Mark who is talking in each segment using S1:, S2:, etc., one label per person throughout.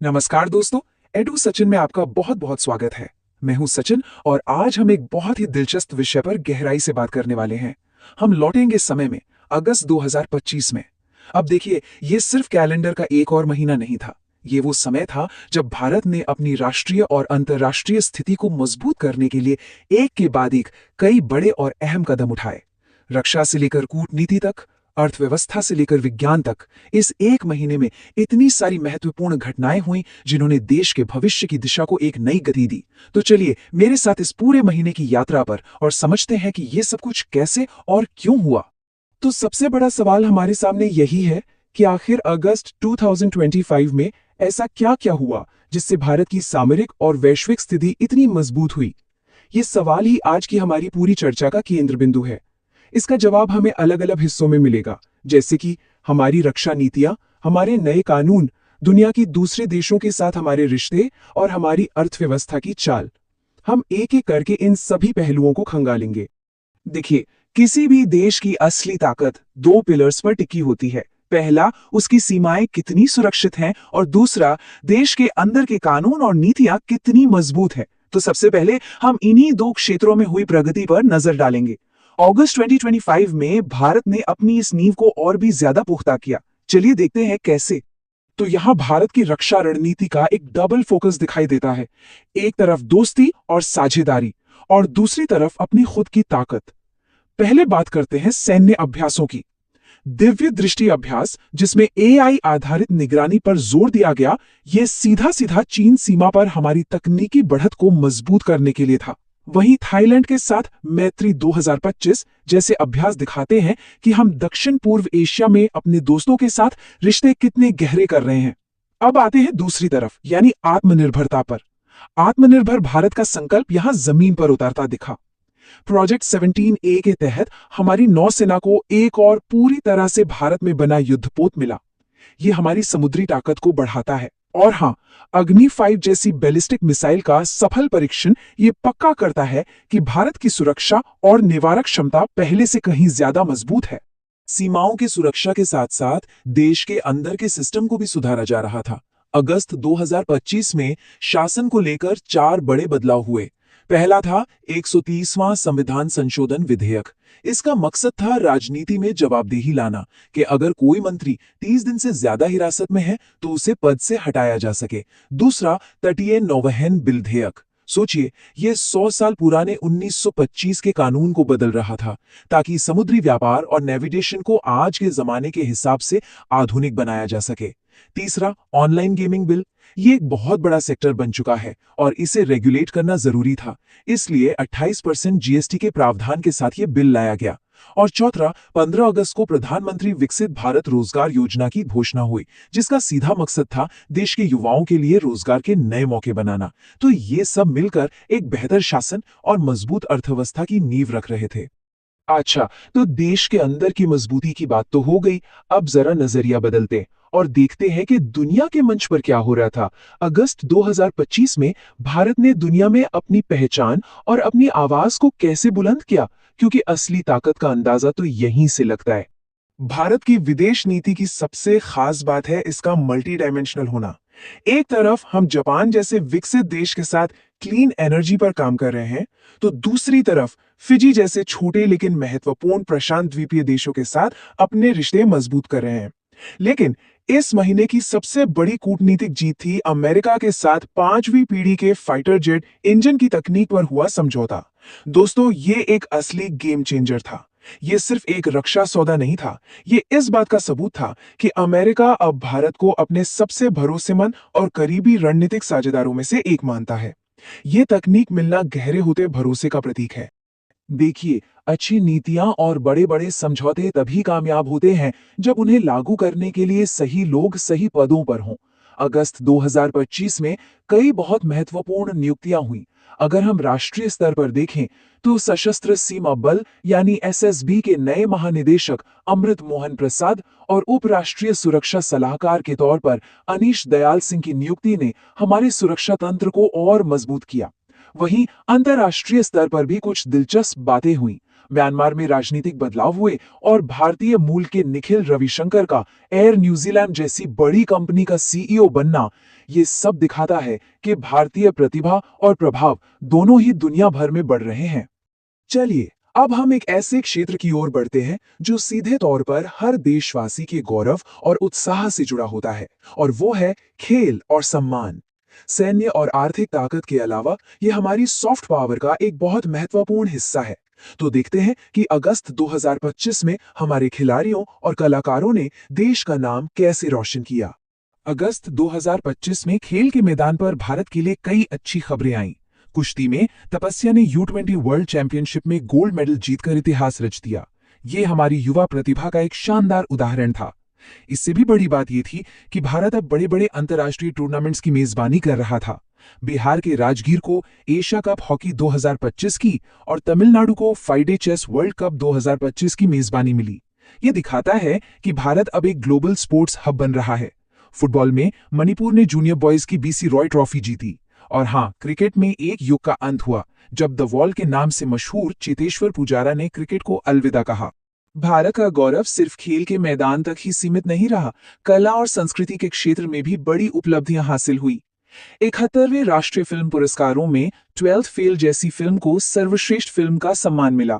S1: नमस्कार दोस्तों, एडू सचिन में आपका बहुत बहुत स्वागत है। मैं हूं सचिन और आज हम एक बहुत ही दिलचस्प विषय पर गहराई से बात करने वाले हैं। हम लौटेंगे समय में, अगस्त 2025 में। अब देखिए, ये सिर्फ कैलेंडर का एक और महीना नहीं था। ये वो समय था जब भारत ने अपनी राष्ट्रीय और अंतर्राष्ट्रीय स्थिति को मजबूत करने के लिए एक के बाद एक कई बड़े और अहम कदम उठाए। रक्षा से लेकर कूटनीति तक, अर्थव्यवस्था से लेकर विज्ञान तक, इस एक महीने में इतनी सारी महत्वपूर्ण घटनाएं हुई जिन्होंने देश के भविष्य की दिशा को एक नई गति दी। तो चलिए मेरे साथ इस पूरे महीने की यात्रा पर और समझते हैं कि ये सब कुछ कैसे और क्यों हुआ। तो सबसे बड़ा सवाल हमारे सामने यही है कि आखिर अगस्त 2025 में ऐसा क्या क्या हुआ जिससे भारत की सामरिक और वैश्विक स्थिति इतनी मजबूत हुई। ये सवाल ही आज की हमारी पूरी चर्चा का केंद्र बिंदु है। इसका जवाब हमें अलग अलग हिस्सों में मिलेगा, जैसे कि हमारी रक्षा नीतियां, हमारे नए कानून, दुनिया की दूसरे देशों के साथ हमारे रिश्ते और हमारी अर्थव्यवस्था की चाल। हम एक एक करके इन सभी पहलुओं को खंगालेंगे। देखिए, किसी भी देश की असली ताकत दो पिलर्स पर टिकी होती है। पहला, उसकी सीमाएं कितनी सुरक्षित हैं, और दूसरा, देश के अंदर के कानून और नीतियां कितनी मजबूत है। तो सबसे पहले हम इन्हीं दो क्षेत्रों में हुई प्रगति पर नजर डालेंगे। अगस्त 2025 में भारत ने अपनी इस नींव को और भी ज्यादा पुख्ता किया। चलिए देखते हैं कैसे। तो यहाँ भारत की रक्षा रणनीति का एक डबल फोकस दिखाई देता है। एक तरफ दोस्ती और साझेदारी, और दूसरी तरफ अपनी खुद की ताकत। पहले बात करते हैं सैन्य अभ्यासों की। दिव्य दृष्टि अभ्यास, जिसमें एआई आधारित निगरानी पर जोर दिया गया, यह सीधा सीधा चीन सीमा पर हमारी तकनीकी बढ़त को मजबूत करने के लिए था। वहीं थाईलैंड के साथ मैत्री 2025 जैसे अभ्यास दिखाते हैं कि हम दक्षिण पूर्व एशिया में अपने दोस्तों के साथ रिश्ते कितने गहरे कर रहे हैं। अब आते हैं दूसरी तरफ, यानी आत्मनिर्भरता पर। आत्मनिर्भर भारत का संकल्प यहां जमीन पर उतरता दिखा। प्रोजेक्ट 17A के तहत हमारी नौसेना को एक और पूरी तरह से भारत में बना युद्धपोत मिला। ये हमारी समुद्री ताकत को बढ़ाता है। और हां, अग्नि 5 जैसी बैलिस्टिक मिसाइल का सफल परीक्षण ये पक्का करता है कि भारत की सुरक्षा और निवारक क्षमता पहले से कहीं ज्यादा मजबूत है। सीमाओं की सुरक्षा के साथ साथ देश के अंदर के सिस्टम को भी सुधारा जा रहा था। अगस्त 2025 में शासन को लेकर 4 बड़े बदलाव हुए। पहला था 130वां संविधान संशोधन विधेयक। इसका मकसद था राजनीति में जवाबदेही लाना, कि अगर कोई मंत्री 30 दिन से ज्यादा हिरासत में है तो उसे पद से हटाया जा सके। दूसरा, तटीय नौवहन विधेयक। सोचिए, यह 100 साल पुराने 1925 के कानून को बदल रहा था, ताकि समुद्री व्यापार और नेविगेशन को आज के जमाने के हिसाब से आधुनिक बनाया जा सके। तीसरा, ऑनलाइन गेमिंग बिल। ये एक बहुत बड़ा सेक्टर बन चुका है और इसे रेगुलेट करना जरूरी था, इसलिए 28% जीएसटी के प्रावधान के साथ ये बिल लाया गया। और चौथा, 15 अगस्त को प्रधानमंत्री विकसित भारत रोजगार योजना की घोषणा हुई, जिसका सीधा मकसद था देश के युवाओं के लिए रोजगार के नए मौके बनाना। तो ये सब मिलकर एक बेहतर शासन और मजबूत अर्थव्यवस्था की नींव रख रहे थे। अच्छा, तो देश के अंदर की मजबूती की बात तो हो गई। अब जरा नजरिया बदलते और देखते हैं कि दुनिया के मंच पर क्या हो रहा था। अगस्त 2025 में भारत ने दुनिया में अपनी पहचान और अपनी आवाज को कैसे बुलंद किया, क्योंकि असली ताकत का अंदाजा तो यहीं से लगता है। भारत की विदेश नीति की सबसे खास बात है इसका मल्टी डायमेंशनल होना। एक तरफ हम जापान जैसे विकसित देश के साथ क्लीन एनर्जी पर काम कर रहे हैं, तो दूसरी तरफ फिजी जैसे छोटे लेकिन महत्वपूर्ण प्रशांत द्वीपीय देशों के साथ अपने रिश्ते मजबूत कर रहे हैं। लेकिन इस महीने की सबसे बड़ी कूटनीतिक जीत थी अमेरिका के साथ 5वीं पीढ़ी के फाइटर जेट इंजन की तकनीक पर हुआ समझौता। दोस्तों, ये एक असली गेम चेंजर था। ये सिर्फ एक रक्षा सौदा नहीं था, ये इस बात का सबूत था कि अमेरिका अब भारत को अपने सबसे भरोसेमंद और करीबी रणनीतिक साझेदारों में से एक मानता है। ये तकनीक मिलना गहरे होते भरोसे का प्रतीक है। देखिए, अच्छी नीतियां और बड़े बड़े समझौते तभी कामयाब होते हैं जब उन्हें लागू करने के लिए सही लोग सही पदों पर हों। अगस्त 2025 में कई बहुत महत्वपूर्ण नियुक्तियां हुई। अगर हम राष्ट्रीय स्तर पर देखें तो सशस्त्र सीमा बल यानी एसएसबी के नए महानिदेशक अमृत मोहन प्रसाद और उप राष्ट्रीय सुरक्षा सलाहकार के तौर पर अनीश दयाल सिंह की नियुक्ति ने हमारे सुरक्षा तंत्र को और मजबूत किया। वहीं अंतर्राष्ट्रीय स्तर पर भी कुछ दिलचस्प बातें हुई। म्यांमार में राजनीतिक बदलाव हुए और भारतीय मूल के निखिल रविशंकर का एयर न्यूजीलैंड जैसी बड़ी कंपनी का सीईओ बनना, ये सब दिखाता है कि भारतीय प्रतिभा और प्रभाव दोनों ही दुनिया भर में बढ़ रहे हैं। चलिए अब हम एक ऐसे क्षेत्र की ओर बढ़ते हैं जो सीधे तौर पर हर देशवासी के गौरव और उत्साह से जुड़ा होता है, और वो है खेल और सम्मान। सैन्य और आर्थिक ताकत के अलावा ये हमारी सॉफ्ट पावर का एक बहुत महत्वपूर्ण हिस्सा है। तो देखते हैं कि अगस्त 2025 में हमारे खिलाड़ियों और कलाकारों ने देश का नाम कैसे रोशन किया। अगस्त 2025 में खेल के मैदान पर भारत के लिए कई अच्छी खबरें आईं। कुश्ती में तपस्या ने U20 वर्ल्ड चैंपियनशिप में गोल्ड मेडल जीतकर इतिहास रच दिया। ये हमारी युवा प्रतिभा का एक शानदार उदाहरण था। इससे भी बड़ी बात यह थी कि भारत अब बड़े बड़े अंतर्राष्ट्रीय टूर्नामेंट्स की मेजबानी कर रहा था। बिहार के राजगीर को एशिया कप हॉकी 2025 की और तमिलनाडु को FIDE चेस वर्ल्ड कप 2025 की मेजबानी मिली। ये दिखाता है कि भारत अब एक ग्लोबल स्पोर्ट्स हब बन रहा है। फुटबॉल में मणिपुर ने जूनियर बॉयज की BC रॉय ट्रॉफी जीती। और हाँ, क्रिकेट में एक युग का अंत हुआ जब द वॉल के नाम से मशहूर चेतेश्वर पुजारा ने क्रिकेट को अलविदा कहा। भारत का गौरव सिर्फ खेल के मैदान तक ही सीमित नहीं रहा, कला और संस्कृति के क्षेत्र में भी बड़ी उपलब्धियां हासिल हुई। 71वें राष्ट्रीय फिल्म पुरस्कारों में 12th फेल जैसी फिल्म को सर्वश्रेष्ठ फिल्म का सम्मान मिला।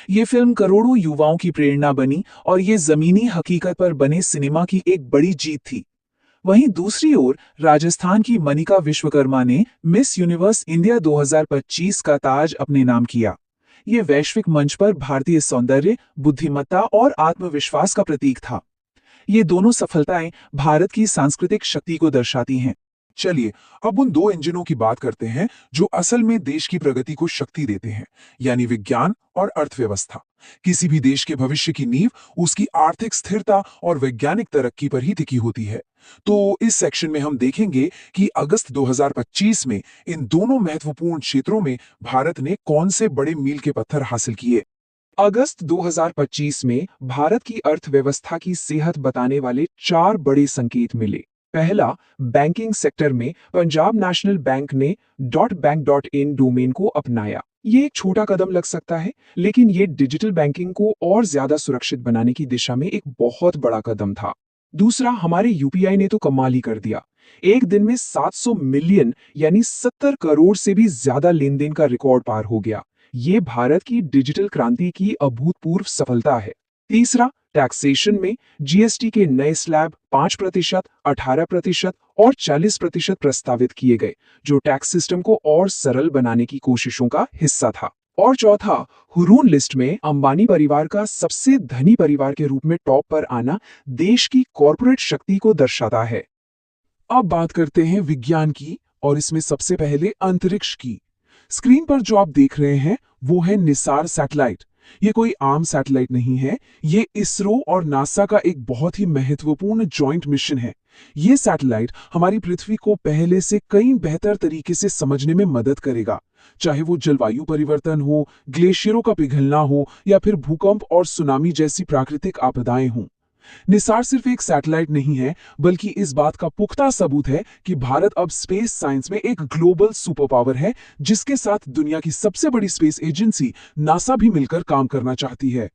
S1: ये फिल्म करोड़ों युवाओं की प्रेरणा बनी और ये जमीनी हकीकत पर बने सिनेमा की एक बड़ी जीत थी। वहीं दूसरी ओर राजस्थान की मनिका विश्वकर्मा ने मिस यूनिवर्स इंडिया 2025 का ताज अपने नाम किया। ये वैश्विक मंच पर भारतीय सौंदर्य, बुद्धिमत्ता और आत्मविश्वास का प्रतीक था। ये दोनों सफलताएं भारत की सांस्कृतिक शक्ति को दर्शाती हैं। चलिए अब उन दो इंजनों की बात करते हैं जो असल में देश की प्रगति को शक्ति देते हैं, यानी विज्ञान और अर्थव्यवस्था। किसी भी देश के भविष्य की नींव उसकी आर्थिक स्थिरता और वैज्ञानिक तरक्की पर ही टिकी होती है। तो इस सेक्शन में हम देखेंगे कि अगस्त 2025 में इन दोनों महत्वपूर्ण क्षेत्रों में भारत ने कौन से बड़े मील के पत्थर हासिल किए। अगस्त 2025 में भारत की अर्थव्यवस्था की सेहत बताने वाले 4 बड़े संकेत मिले। पहला, बैंकिंग सेक्टर में पंजाब नेशनल बैंक ने .bank.in डोमेन को अपनाया। ये एक छोटा कदम लग सकता है, लेकिन ये डिजिटल बैंकिंग को और ज्यादा सुरक्षित बनाने की दिशा में एक बहुत बड़ा कदम था। दूसरा, हमारे UPI ने तो कमाल ही कर दिया। एक दिन में 700 मिलियन यानी 70 करोड़ से भी ज्यादा लेन देन का रिकॉर्ड पार हो गया। ये भारत की डिजिटल क्रांति की अभूतपूर्व सफलता है। तीसरा, टैक्सेशन में GST के नए स्लैब 5%, 18% और 40% प्रस्तावित किए गए, जो टैक्स सिस्टम को और सरल बनाने की कोशिशों का हिस्सा था। और चौथा, हुरून लिस्ट में अंबानी परिवार का सबसे धनी परिवार के रूप में टॉप पर आना देश की कॉर्पोरेट शक्ति को दर्शाता है। अब बात करते हैं विज्ञान की, और इसमें सबसे पहले अंतरिक्ष की। स्क्रीन पर जो आप देख रहे हैं वो है निसार सैटेलाइट। ये कोई आम सैटेलाइट नहीं है, ये इसरो और नासा का एक बहुत ही महत्वपूर्ण जॉइंट मिशन है। ये सैटेलाइट हमारी पृथ्वी को पहले से कई बेहतर तरीके से समझने में मदद करेगा, चाहे वो जलवायु परिवर्तन हो, ग्लेशियरों का पिघलना हो या फिर भूकंप और सुनामी जैसी प्राकृतिक आपदाएं हों। निसार सिर्फ एक सैटेलाइट नहीं है, बल्कि इस बात का पुख्ता सबूत है कि भारत अब स्पेस साइंस में एक ग्लोबल सुपर पावर है, जिसके साथ दुनिया की सबसे बड़ी स्पेस एजेंसी नासा भी मिलकर काम करना चाहती है।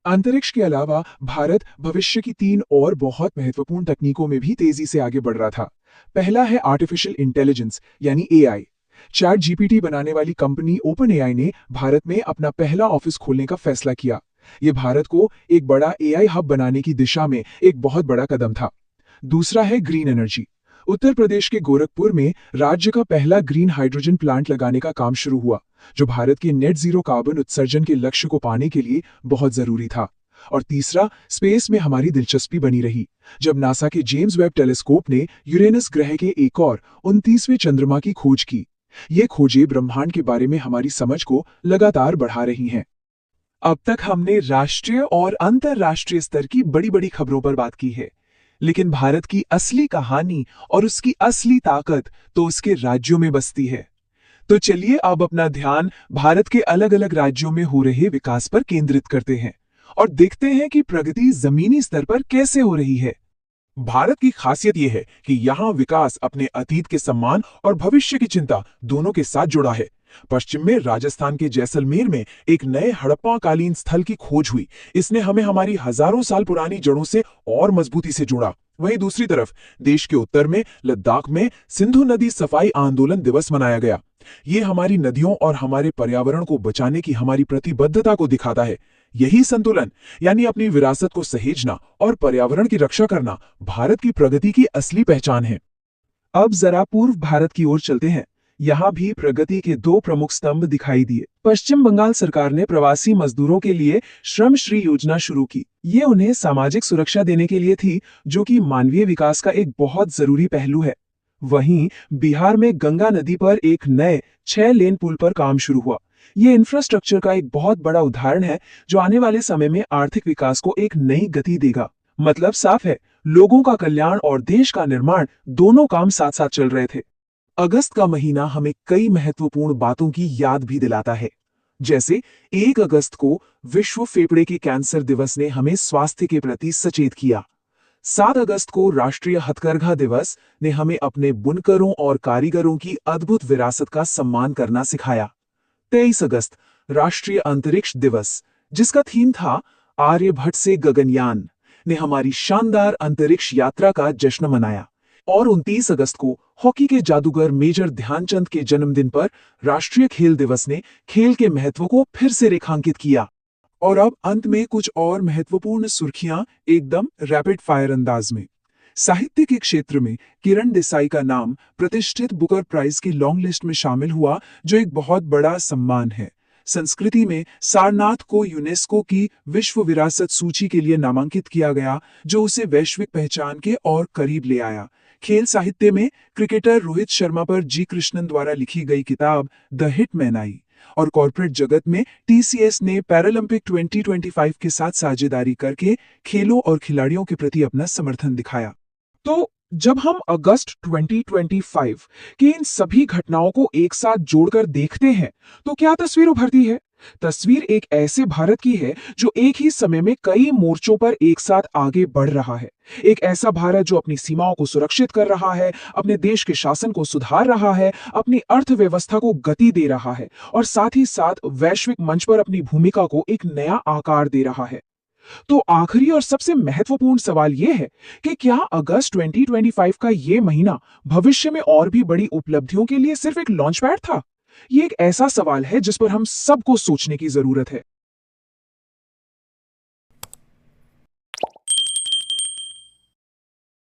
S1: अंतरिक्ष के अलावा भारत भविष्य की 3 और बहुत महत्वपूर्ण तकनीकों में भी तेजी से आगे बढ़ रहा था। पहला है आर्टिफिशियल इंटेलिजेंस यानी AI। ChatGPT बनाने वाली कंपनी OpenAI ने भारत में अपना पहला ऑफिस खोलने का फैसला किया। ये भारत को एक बड़ा AI हब बनाने की दिशा में एक बहुत बड़ा कदम था। दूसरा है ग्रीन एनर्जी। उत्तर प्रदेश के गोरखपुर में राज्य का पहला ग्रीन हाइड्रोजन प्लांट लगाने का काम शुरू हुआ, जो भारत के नेट जीरो कार्बन उत्सर्जन के लक्ष्य को पाने के लिए बहुत जरूरी था। और तीसरा, स्पेस में हमारी दिलचस्पी बनी रही, जब नासा के जेम्स वेब टेलीस्कोप ने यूरेनस ग्रह के एक और 29वें चंद्रमा की खोज की। ये खोजें ब्रह्मांड के बारे में हमारी समझ को लगातार बढ़ा रही हैं। अब तक हमने राष्ट्रीय और अंतर्राष्ट्रीय स्तर की बड़ी बड़ी खबरों पर बात की है, लेकिन भारत की असली कहानी और उसकी असली ताकत तो उसके राज्यों में बसती है। तो चलिए अब अपना ध्यान भारत के अलग अलग राज्यों में हो रहे विकास पर केंद्रित करते हैं और देखते हैं कि प्रगति जमीनी स्तर पर कैसे हो रही है। भारत की खासियत यह है कि यहाँ विकास अपने अतीत के सम्मान और भविष्य की चिंता दोनों के साथ जुड़ा है। पश्चिम में राजस्थान के जैसलमेर में एक नए हड़प्पा कालीन स्थल की खोज हुई। इसने हमें हमारी हजारों साल पुरानी जड़ों से और मजबूती से जोड़ा। वहीं दूसरी तरफ देश के उत्तर में लद्दाख में सिंधु नदी सफाई आंदोलन दिवस मनाया गया। ये हमारी नदियों और हमारे पर्यावरण को बचाने की हमारी प्रतिबद्धता को दिखाता है। यही संतुलन, यानी अपनी विरासत को सहेजना और पर्यावरण की रक्षा करना, भारत की प्रगति की असली पहचान है। अब जरा पूर्व भारत की ओर चलते हैं। यहाँ भी प्रगति के दो प्रमुख स्तंभ दिखाई दिए। पश्चिम बंगाल सरकार ने प्रवासी मजदूरों के लिए श्रम श्री योजना शुरू की। ये उन्हें सामाजिक सुरक्षा देने के लिए थी, जो कि मानवीय विकास का एक बहुत जरूरी पहलू है। वहीं बिहार में गंगा नदी पर एक नए 6 लेन पुल पर काम शुरू हुआ। ये इंफ्रास्ट्रक्चर का एक बहुत बड़ा उदाहरण है, जो आने वाले समय में आर्थिक विकास को एक नई गति देगा। मतलब साफ है, लोगों का कल्याण और देश का निर्माण दोनों काम साथ साथ चल रहे थे। अगस्त का महीना हमें कई महत्वपूर्ण बातों की याद भी दिलाता है। जैसे 1 अगस्त को विश्व फेफड़े के कैंसर दिवस ने हमें स्वास्थ्य के प्रति सचेत किया। 7 अगस्त को राष्ट्रीय हथकरघा दिवस ने हमें अपने बुनकरों और कारीगरों की अद्भुत विरासत का सम्मान करना सिखाया। 23 अगस्त राष्ट्रीय अंतरिक्ष दिवस, जिसका थीम था आर्यभट्ट से गगनयान, ने हमारी शानदार अंतरिक्ष यात्रा का जश्न मनाया। और 29 अगस्त को हॉकी के जादूगर मेजर ध्यानचंद के जन्मदिन पर राष्ट्रीय खेल दिवस ने खेल के महत्व को फिर से रेखांकित किया। और अब अंत में कुछ और महत्वपूर्ण सुर्खियां, एकदम रैपिड फायर अंदाज में। साहित्य के क्षेत्र में किरण देसाई का नाम प्रतिष्ठित बुकर प्राइज की लॉन्ग लिस्ट में शामिल हुआ, जो एक बहुत बड़ा सम्मान है। संस्कृति में सारनाथ को यूनेस्को की विश्व विरासत सूची के लिए नामांकित किया गया, जो उसे वैश्विक पहचान के और करीब ले आया। खेल साहित्य में क्रिकेटर रोहित शर्मा पर जी कृष्णन द्वारा लिखी गई किताब द हिटमैन आई। और कॉर्पोरेट जगत में टीसीएस ने पैरालंपिक 2025 के साथ साझेदारी करके खेलों और खिलाड़ियों के प्रति अपना समर्थन दिखाया। तो जब हम अगस्त 2025 के इन सभी घटनाओं को एक साथ जोड़कर देखते हैं, तो क्या तस्वीर उभरती है? तस्वीर एक ऐसे भारत की है जो एक ही समय में कई मोर्चों पर एक साथ आगे बढ़ रहा है। एक ऐसा भारत जो अपनी सीमाओं को सुरक्षित कर रहा है, अपने देश के शासन को सुधार रहा है, अपनी अर्थव्यवस्था को गति दे रहा है और साथ ही साथ वैश्विक मंच पर अपनी भूमिका को एक नया आकार दे रहा है। तो आखिरी और सबसे महत्वपूर्ण सवाल यह है कि क्या अगस्त 2025 का ये महीना भविष्य में और भी बड़ी उपलब्धियों के लिए सिर्फ एक लॉन्च पैड था? ये एक ऐसा सवाल है जिस पर हम सबको सोचने की जरूरत है।